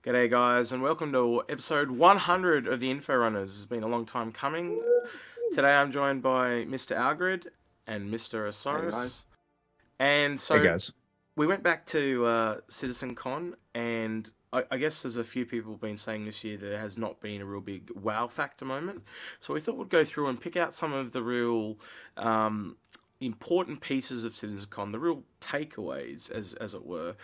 G'day guys, and welcome to episode 100 of the Inforunners. It's been a long time coming. Today I'm joined by Mr. Algared and Mr. Hey Osirius. guys. And Hey so guys. we went back to Citizencon, and I guess there's a few people been saying this year there has not been a real big wow factor moment. So we thought we'd go through and pick out some of the real important pieces of Citizencon, the real takeaways, as it were,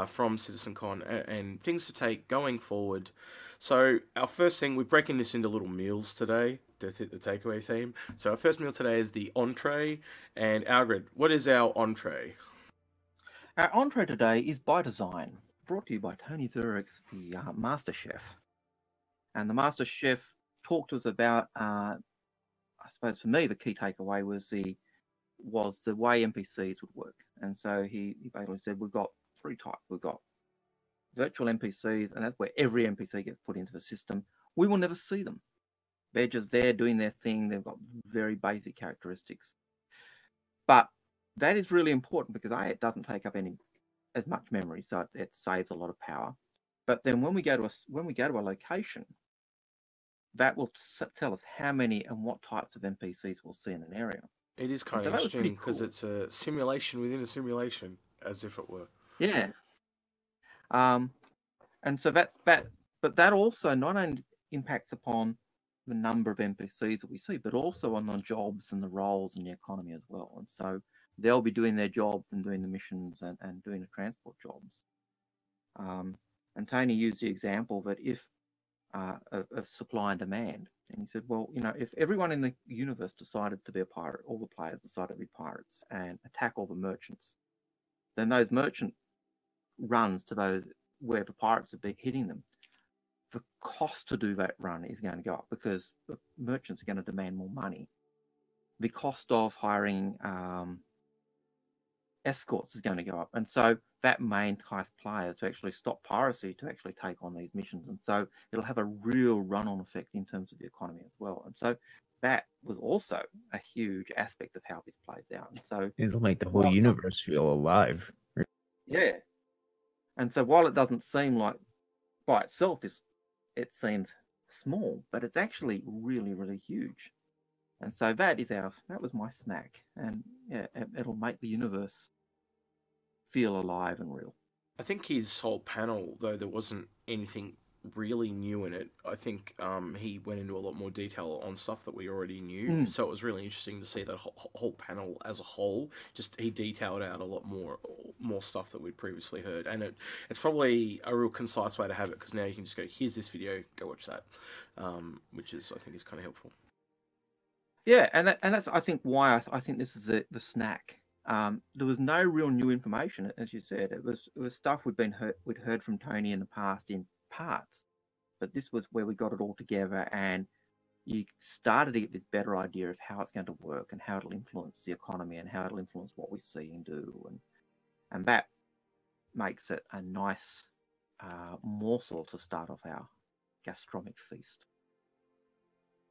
from Citizencon, and things to take going forward. So our first thing, we're breaking this into little meals today to fit the takeaway theme. So our first meal today is the entree. And Algred, what is our entree? Our entree today is by design, brought to you by Tony Zurich's the Master Chef. And the Master Chef talked to us about, I suppose for me, the key takeaway was the way NPCs would work. And so he basically said, we've got three types. We've got virtual NPCs, and that's where every NPC gets put into the system. We will never see them. They're just there doing their thing. They've got very basic characteristics. But that is really important because it doesn't take up as much memory, so it saves a lot of power. But then when we go to a location, that will tell us how many and what types of NPCs we'll see in an area. It is kind of interesting because it's a simulation within a simulation, as if it were. Yeah. And so that's that. But that also not only impacts upon the number of NPCs that we see, but also on the jobs and the roles in the economy as well. And so they'll be doing their jobs and doing the missions and doing the transport jobs. And Tony used the example that if of supply and demand, and he said, well, if everyone in the universe decided to be a pirate, all the players decided to be pirates and attack all the merchants, then those merchant runs to those where the pirates have been hitting them, the cost to do that run is going to go up because the merchants are going to demand more money. The cost of hiring escorts is going to go up. And so that may entice players to actually stop piracy to actually take on these missions. And so it'll have a real run-on effect in terms of the economy as well. And so that was also a huge aspect of how this plays out. And so it'll make the whole universe feel alive. Yeah. And so while it doesn't seem like by itself it seems small, but it's actually really, really huge. And so that was my snack. And yeah, it'll make the universe feel alive and real. I think his whole panel, though there wasn't anything really new in it, I think he went into a lot more detail on stuff that we already knew. So it was really interesting to see that whole panel as a whole. Just he detailed out a lot more stuff that we'd previously heard, and it's probably a real concise way to have it because now you can just go, here's this video, go watch that, which is I think is kind of helpful. Yeah, and that's I think why I think this is the snack. There was no real new information, as you said. It was stuff we'd heard from Tony in the past in parts, but this was where we got it all together, and you started to get this better idea of how it's going to work and how it'll influence the economy and how it'll influence what we see and do, and that makes it a nice morsel to start off our gastronomic feast.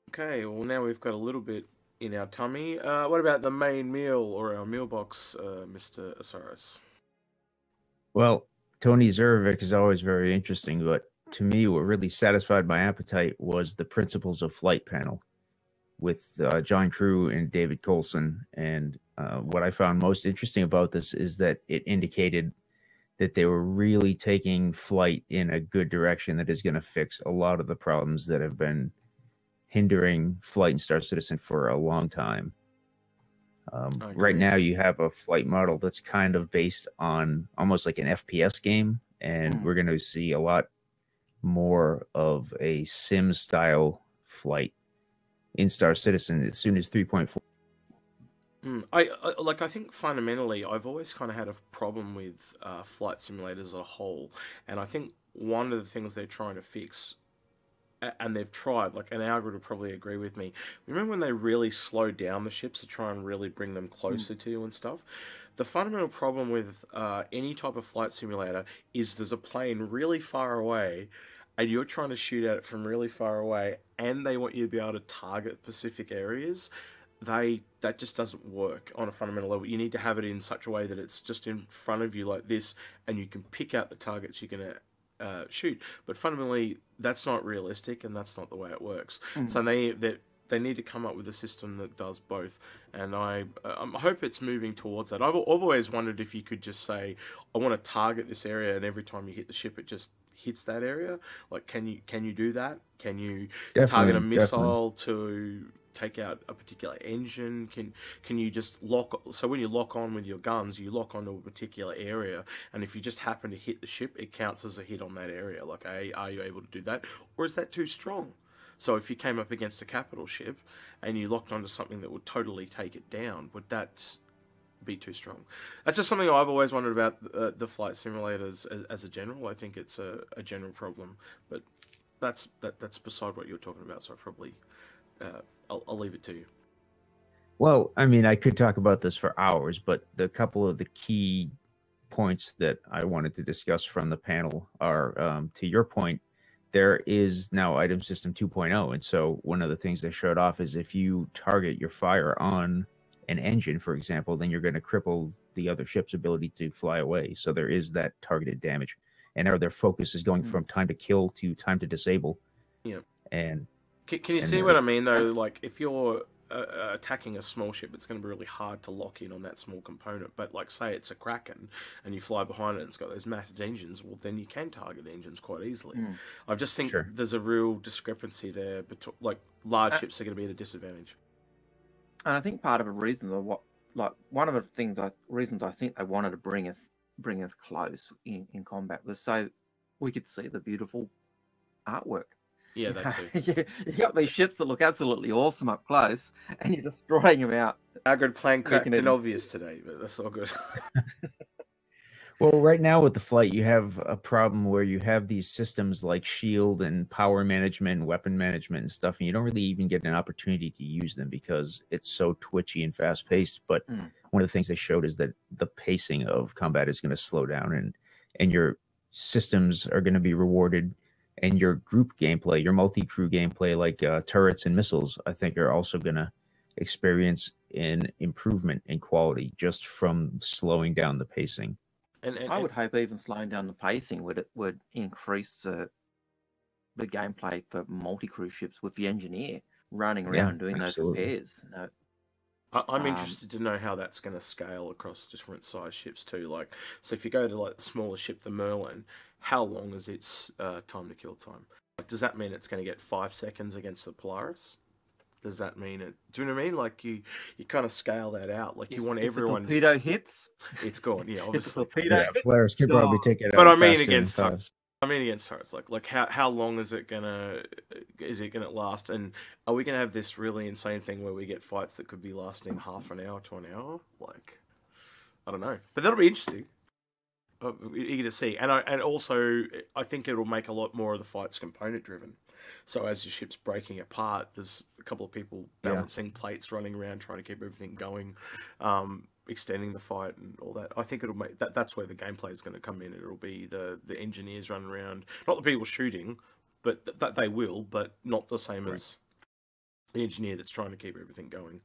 Okay, well now we've got a little bit in our tummy. What about the main meal or our meal box, Mr. Osirius? Well, Tony Zurvik is always very interesting, but to me, what really satisfied my appetite was the Principles of Flight panel with John Crew and David Colson. And what I found most interesting about this is that it indicated that they were really taking flight in a good direction that is going to fix a lot of the problems that have been hindering flight in Star Citizen for a long time. Right now, you have a flight model that's kind of based on almost like an FPS game, and we're going to see a lot more of a sim style flight in Star Citizen as soon as 3.4. I think fundamentally I've always kind of had a problem with flight simulators as a whole, and I think one of the things they're trying to fix, and they've tried, and Algared would probably agree with me. Remember when they really slowed down the ships to try and really bring them closer to you and stuff? The fundamental problem with any type of flight simulator is there's a plane really far away, and you're trying to shoot at it from really far away, and they want you to be able to target specific areas. That just doesn't work on a fundamental level. You need to have it in such a way that it's just in front of you like this, and you can pick out the targets you're going to shoot. But fundamentally, that's not realistic, and that's not the way it works. Mm. So they need to come up with a system that does both, and I hope it's moving towards that. I've always wondered if you could just say, I want to target this area, and every time you hit the ship, it just hits that area. Like, can you do that? Can you target a missile to take out a particular engine? Can you just lock? So when you lock on with your guns, you lock onto a particular area, and if you just happen to hit the ship, it counts as a hit on that area. Like, are you able to do that, or is that too strong? So if you came up against a capital ship and you locked onto something that would totally take it down, would that be too strong? That's just something I've always wondered about the flight simulators as a general. I think it's a general problem, but that's beside what you're talking about. So I probably I'll leave it to you. Well, I mean, I could talk about this for hours, but the couple of the key points that I wanted to discuss from the panel are, to your point, there is now Item System 2.0. And so one of the things they showed off is if you target your fire on an engine, for example, then you're going to cripple the other ship's ability to fly away. So there is that targeted damage. And now their focus is going from time to kill to time to disable. Yeah. And can you see what I mean, though? Like, if you're attacking a small ship, it's going to be really hard to lock in on that small component. But, like, say it's a Kraken and you fly behind it and it's got those massive engines, well, then you can target engines quite easily. I just think there's a real discrepancy there. Like, large ships are going to be at a disadvantage. And I think part of the reason, one of the reasons I think they wanted to bring us close in combat was so we could see the beautiful artwork. Yeah, that too. You got these ships that look absolutely awesome up close, and you're destroying them out. Algared playing Captain Obvious today, but that's all good. Well, right now with the flight, you have a problem where you have these systems like shield and power management and weapon management and stuff, and you don't really even get an opportunity to use them because it's so twitchy and fast-paced. But one of the things they showed is that the pacing of combat is going to slow down, and your systems are going to be rewarded, and your group gameplay, your multi-crew gameplay, like turrets and missiles, I think are also going to experience an improvement in quality just from slowing down the pacing. And I would hope even slowing down the pacing would increase the gameplay for multi-crew ships with the engineer running around doing those repairs. I'm interested to know how that's going to scale across different size ships too. Like, so if you go to like the smaller ship, the Merlin, how long is its time to kill time? Like, does that mean it's going to get 5 seconds against the Polaris? Does that mean it? Do you know what I mean? Like you kind of scale that out. Like you want everyone. If the torpedo hits, it's gone. Yeah, obviously. Players can probably take it out. But I mean against turrets. Like how long is it gonna last? And are we gonna have this really insane thing where we get fights that could be lasting half an hour to an hour? Like, I don't know. But that'll be interesting. Eager to see. And also I think it'll make a lot more of the fights component driven. So as your ship's breaking apart, there's a couple of people balancing plates, running around, trying to keep everything going, extending the fight and all that. I think it'll make that's where the gameplay is going to come in. It'll be the engineers running around, not the people shooting, but that they will, but not the same as the engineer that's trying to keep everything going.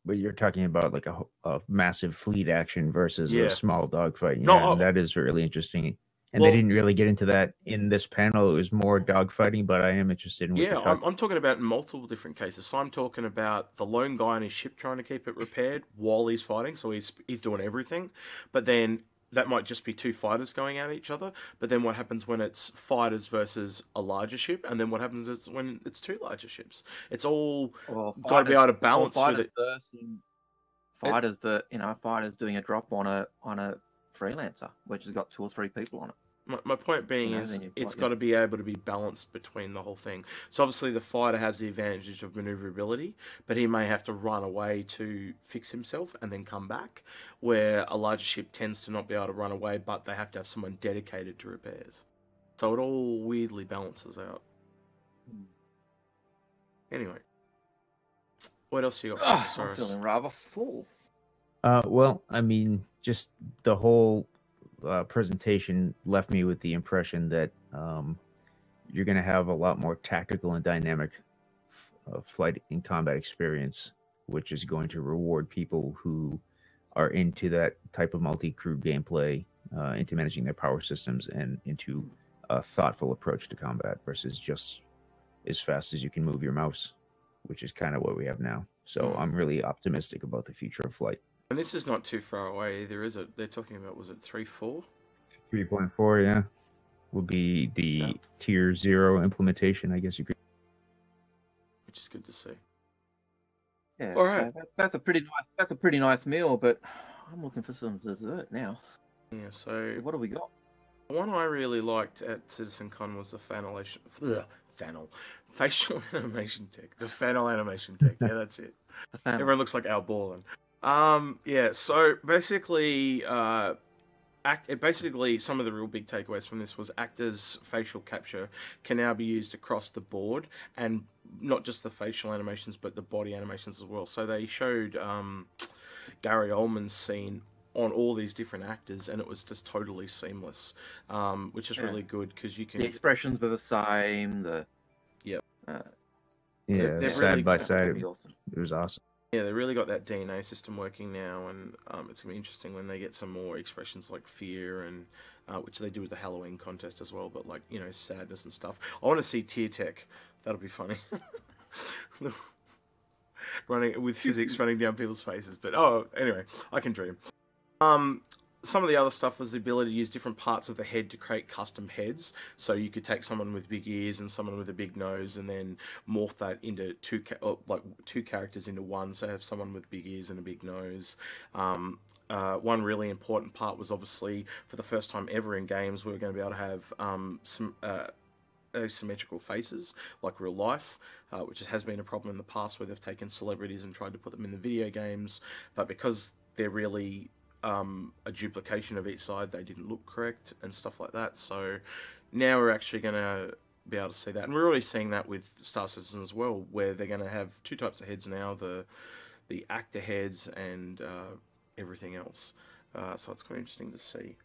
But you're talking about like a massive fleet action versus a small dogfight. No, that is really interesting. And they didn't really get into that in this panel. It was more dogfighting, but I am interested in what I'm talking about in multiple different cases. So I'm talking about the lone guy on his ship trying to keep it repaired while he's fighting. So he's doing everything. But then that might just be two fighters going at each other. But then what happens when it's fighters versus a larger ship? And then what happens is when it's two larger ships? It's all got to be able to balance with it. Fighters doing a drop on a freelancer, which has got 2 or 3 people on it. My point being is it's got to be able to be balanced between the whole thing. So obviously the fighter has the advantage of maneuverability, but he may have to run away to fix himself and then come back, where a larger ship tends to not be able to run away, but they have to have someone dedicated to repairs. So it all weirdly balances out. Anyway. What else you got for I'm feeling rather full. Well, I mean, just the whole presentation left me with the impression that you're going to have a lot more tactical and dynamic flight and combat experience, which is going to reward people who are into that type of multi-crew gameplay, into managing their power systems, and into a thoughtful approach to combat versus just as fast as you can move your mouse, which is kind of what we have now. So I'm really optimistic about the future of flight. And this is not too far away either, is it? They're talking about, was it 3.4? 3.4, yeah, will be the tier 0 implementation, I guess you could. Which is good to see. Yeah, all right. So that's a pretty nice meal, but I'm looking for some dessert now. Yeah. So what do we got? The one I really liked at Citizencon was the facial animation tech. The fanal animation tech. Yeah, that's it. Everyone looks like Al Borland. Yeah. So basically, some of the real big takeaways from this was actors' facial capture can now be used across the board, and not just the facial animations, but the body animations as well. So they showed Gary Oldman's scene on all these different actors, and it was just totally seamless, which is really good because you can. The expressions were the same. They're side by side. Awesome. It was awesome. Yeah, they really got that DNA system working now, and it's going to be interesting when they get some more expressions like fear, and which they do with the Halloween contest as well, but like, sadness and stuff. I want to see Tier Tech. That'll be funny. Running with physics running down people's faces, but anyway, I can dream. Some of the other stuff was the ability to use different parts of the head to create custom heads. So you could take someone with big ears and someone with a big nose, and then morph that into two characters into one. So have someone with big ears and a big nose. One really important part was obviously, for the first time ever in games, we were going to be able to have some asymmetrical faces like real life, which has been a problem in the past where they've taken celebrities and tried to put them in the video games, but because they're really a duplication of each side, they didn't look correct and stuff like that. So now we're actually going to be able to see that, and we're already seeing that with Star Citizen as well, where they're going to have two types of heads now: the actor heads and everything else. So it's quite interesting to see.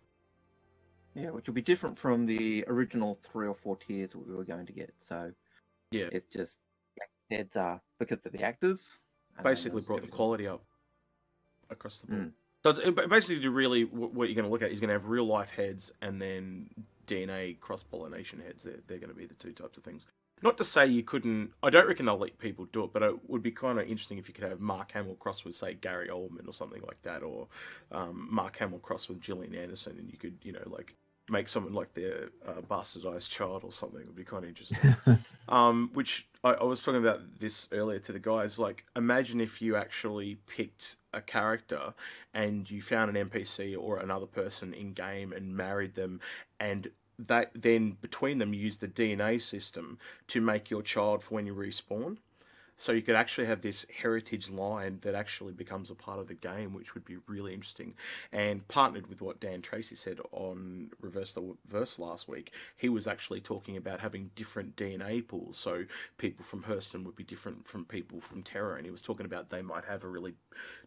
Yeah, which will be different from the original 3 or 4 tiers that we were going to get. So yeah, it's just heads are because of the actors. Basically brought the quality up across the board. So it's basically what you're going to look at is going to have real life heads and then DNA cross-pollination heads. They're going to be the two types of things. Not to say you couldn't. I don't reckon they'll let people do it, but it would be kind of interesting if you could have Mark Hamill cross with, say, Gary Oldman or something like that, or Mark Hamill cross with Gillian Anderson, and you could, make someone like their bastardized child or something. It would be kind of interesting. Which I was talking about this earlier to the guys. Like, imagine if you actually picked a character and you found an NPC or another person in game and married them, and that then between them use the DNA system to make your child for when you respawn. So you could actually have this heritage line that actually becomes a part of the game, which would be really interesting. And partnered with what Dan Tracy said on Reverse the Verse last week, he was actually talking about having different DNA pools. So people from Hurston would be different from people from Terra, and he was talking about they might have a really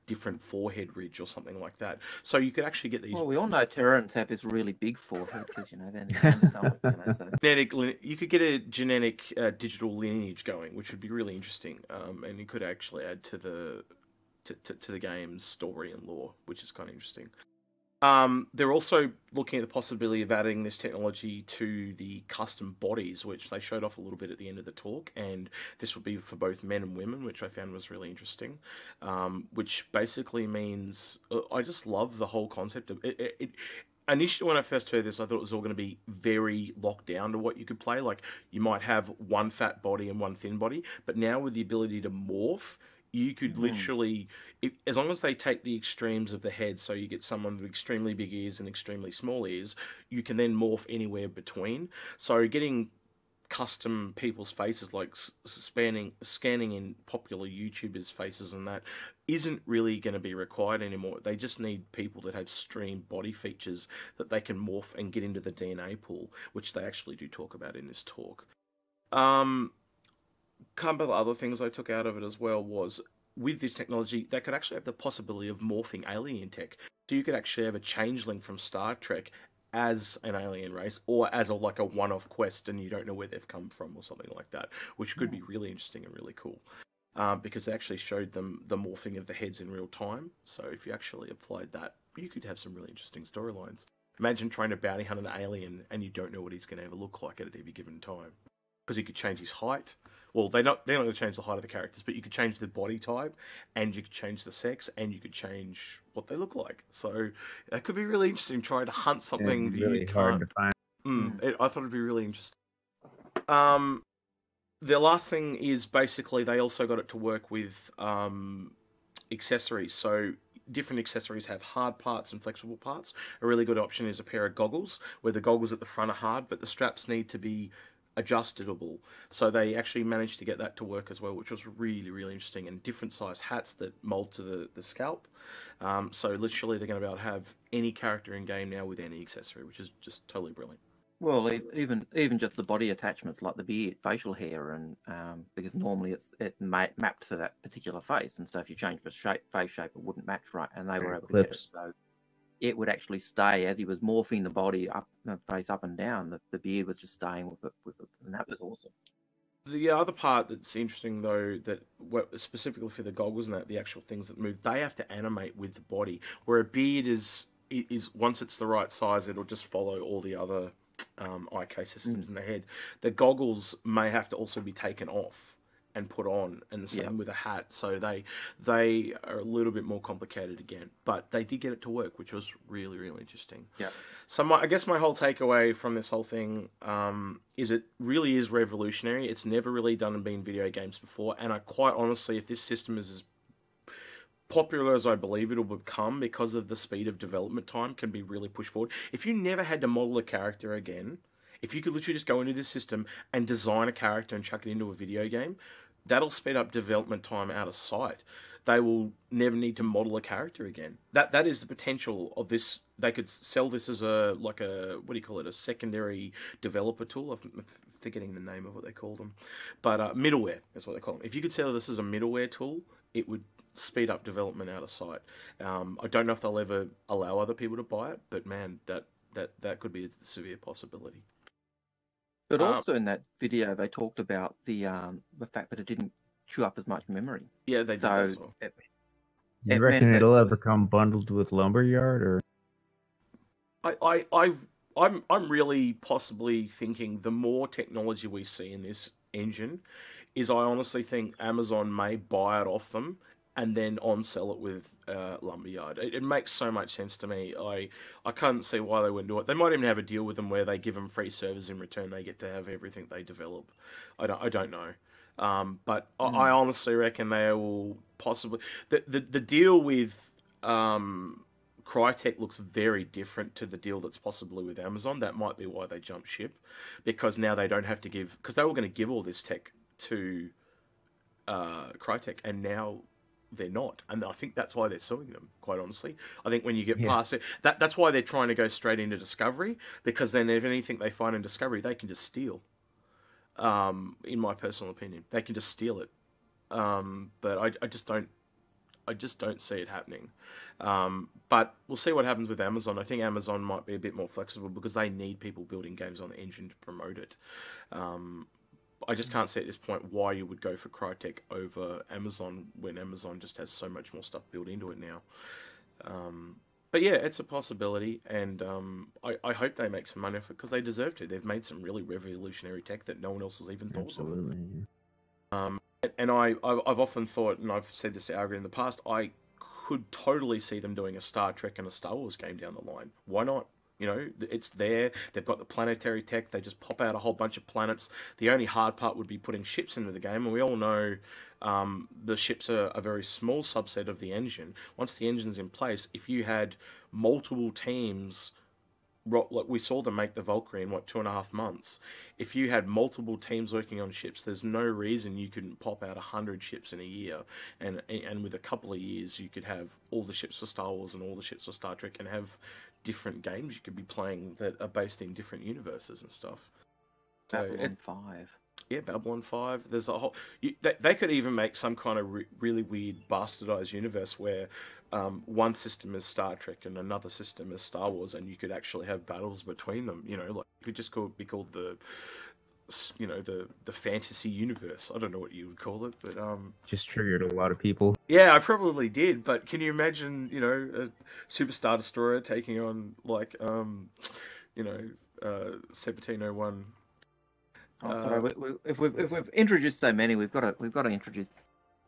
different forehead ridge or something like that. So you could actually get these. Well, we all know Terrans have this really big forehead because you could get a genetic digital lineage going, which would be really interesting. And you could actually add to the game's story and lore, which is kind of interesting. They're also looking at the possibility of adding this technology to the custom bodies, which they showed off a little bit at the end of the talk, and this would be for both men and women, which I found was really interesting. Which basically means I just love the whole concept of it. Initially, when I first heard this, I thought it was all going to be very locked down to what you could play. Like, you might have one fat body and one thin body, but now with the ability to morph, you could literally, as long as they take the extremes of the head, so you get someone with extremely big ears and extremely small ears, you can then morph anywhere between. So getting custom people's faces, like scanning in popular YouTubers' faces and that, isn't really going to be required anymore. They just need people that have streamed body features that they can morph and get into the DNA pool, which they actually do talk about in this talk. Couple of other things I took out of it as well was, with this technology, they could actually have the possibility of morphing alien tech. So you could actually have a changeling from Star Trek as an alien race, or as a one-off quest, and you don't know where they've come from or something like that, which could be really interesting and really cool. Because they actually showed them the morphing of the heads in real time. So if you actually applied that, you could have some really interesting storylines. Imagine trying to bounty hunt an alien and you don't know what he's going to ever look like at any given time. Because you could change his height. Well, they're not going to change the height of the characters, but you could change the body type, and you could change the sex, and you could change what they look like. So that could be really interesting, trying to hunt something that really you hard can't. to find. I thought it'd be really interesting. The last thing is basically they also got it to work with accessories. So different accessories have hard parts and flexible parts. A really good option is a pair of goggles, where the goggles at the front are hard, but the straps need to be adjustable. So they actually managed to get that to work as well, which was really, really interesting. And different size hats that mold to the scalp. So literally they're going to be able to have any character in game now with any accessory, which is just totally brilliant. Well, even just the body attachments like the beard, facial hair, and because normally it's mapped to that particular face, and so if you change the face shape, it wouldn't match right, and they were able to get it, so it would actually stay as he was morphing the body up, the face up and down. The beard was just staying with it, and that was awesome. The other part that's interesting, though, that specifically for the goggles and that, the actual things that move, they have to animate with the body, where a beard is once it's the right size, it'll just follow all the other IK systems in the head. The goggles may have to also be taken off and put on, and the same with a hat. So they are a little bit more complicated again, but they did get it to work, which was really, really interesting. Yeah. So I guess my whole takeaway from this whole thing is it really is revolutionary. It's never really done and been in video games before, and I quite honestly, if this system is as popular as I believe it'll become because of the speed of development time, can be really pushed forward. If you never had to model a character again, if you could literally just go into this system and design a character and chuck it into a video game, that'll speed up development time out of sight. They will never need to model a character again. That is the potential of this. They could sell this as a what do you call it? A secondary developer tool. I'm forgetting the name of what they call them, but middleware is what they call them. If you could sell this as a middleware tool, it would speed up development out of sight. I don't know if they'll ever allow other people to buy it, but man, that could be a severe possibility. But also in that video, they talked about the fact that it didn't chew up as much memory. Yeah, they did that as well. You reckon it'll ever come bundled with Lumberyard, or? I'm really possibly thinking the more technology we see in this engine, I honestly think Amazon may buy it off them and then on-sell it with Lumberyard. It makes so much sense to me. I can't see why they wouldn't do it. They might even have a deal with them where they give them free servers in return. They get to have everything they develop. I don't know. But I honestly reckon they will possibly... The deal with Crytek looks very different to the deal that's possibly with Amazon. That might be why they jumped ship, because now they don't have to give... Because they were going to give all this tech to Crytek, and now they're not, and I think that's why they're suing them, quite honestly. I think when you get past it, that's why they're trying to go straight into Discovery, because then if anything they find in Discovery, they can just steal. In my personal opinion, they can just steal it. But I just don't see it happening. But we'll see what happens with Amazon. I think Amazon might be a bit more flexible because they need people building games on the engine to promote it. I just can't see at this point why you would go for Crytek over Amazon when Amazon just has so much more stuff built into it now. But yeah, it's a possibility, and I hope they make some money off it because they deserve to. They've made some really revolutionary tech that no one else has even thought of. And I've often thought, and I've said this to Algared in the past, I could totally see them doing a Star Trek and a Star Wars game down the line. Why not? You know, it's there. They've got the planetary tech. They just pop out a whole bunch of planets. The only hard part would be putting ships into the game. And we all know the ships are a very small subset of the engine. Once the engine's in place, if you had multiple teams, like we saw them make the Valkyrie in, 2.5 months. If you had multiple teams working on ships, there's no reason you couldn't pop out 100 ships in a year. And with a couple of years, you could have all the ships for Star Wars and all the ships for Star Trek and have different games you could be playing that are based in different universes and stuff. So Babylon 5. Yeah, Babylon 5. There's a whole... They could even make some kind of really weird bastardized universe where one system is Star Trek and another system is Star Wars, and you could actually have battles between them. You know, like it could just be called the you know, the fantasy universe. I don't know what you would call it, but Just triggered a lot of people. yeah, I probably did. But can you imagine, you know, a Super Star Destroyer taking on like you know, 1701? Oh, sorry. If we've introduced so many, we've got to introduce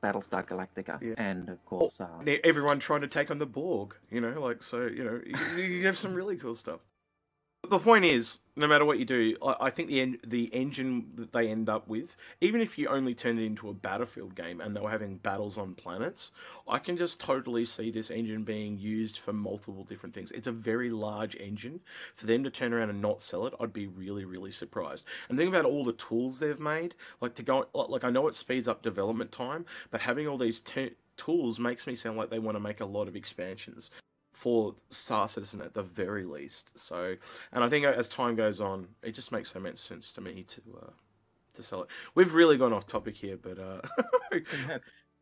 Battlestar Galactica, Yeah. and of course, Everyone trying to take on the Borg. You know, like, so, you know, you have some really cool stuff. The point is, no matter what you do, I think the engine that they end up with, even if you only turn it into a Battlefield game and they were having battles on planets, I can just totally see this engine being used for multiple different things. It's a very large engine. For them to turn around and not sell it, I'd be really, really surprised. And think about all the tools they've made. Like, I know it speeds up development time, but having all these tools makes me sound like they want to make a lot of expansions for Star Citizen at the very least. So, and I think as time goes on, it just makes so much sense to me to sell it. We've really gone off topic here, but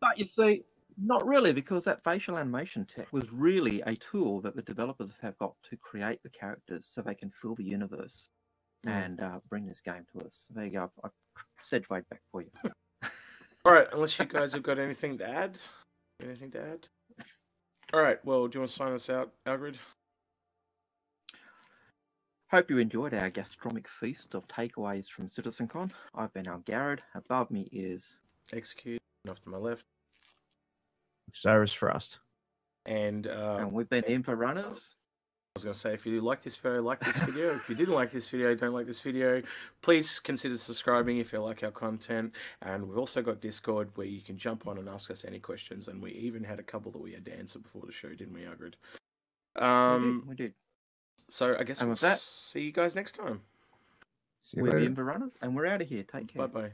but you see, not really, because that facial animation tech was really a tool that the developers have got to create the characters so they can fill the universe and bring this game to us. There you go. I've segued back for you. All right, unless you guys have got anything to add. Anything to add? All right, well, do you want to sign us out, Algared? Hope you enjoyed our gastronomic feast of takeaways from Citizencon. I've been Algared. Above me is Execute, and off to my left. Cyrus Frost. And we've been Inforunners. I was going to say, if you like this video, like this video. If you didn't like this video, don't like this video, please consider subscribing if you like our content. And we've also got Discord where you can jump on and ask us any questions. And we even had a couple that we had to answer before the show, didn't we, Algared? We did. So I guess we'll see you guys next time. See you We're later. Inforunners, and we're out of here. Take care. Bye-bye.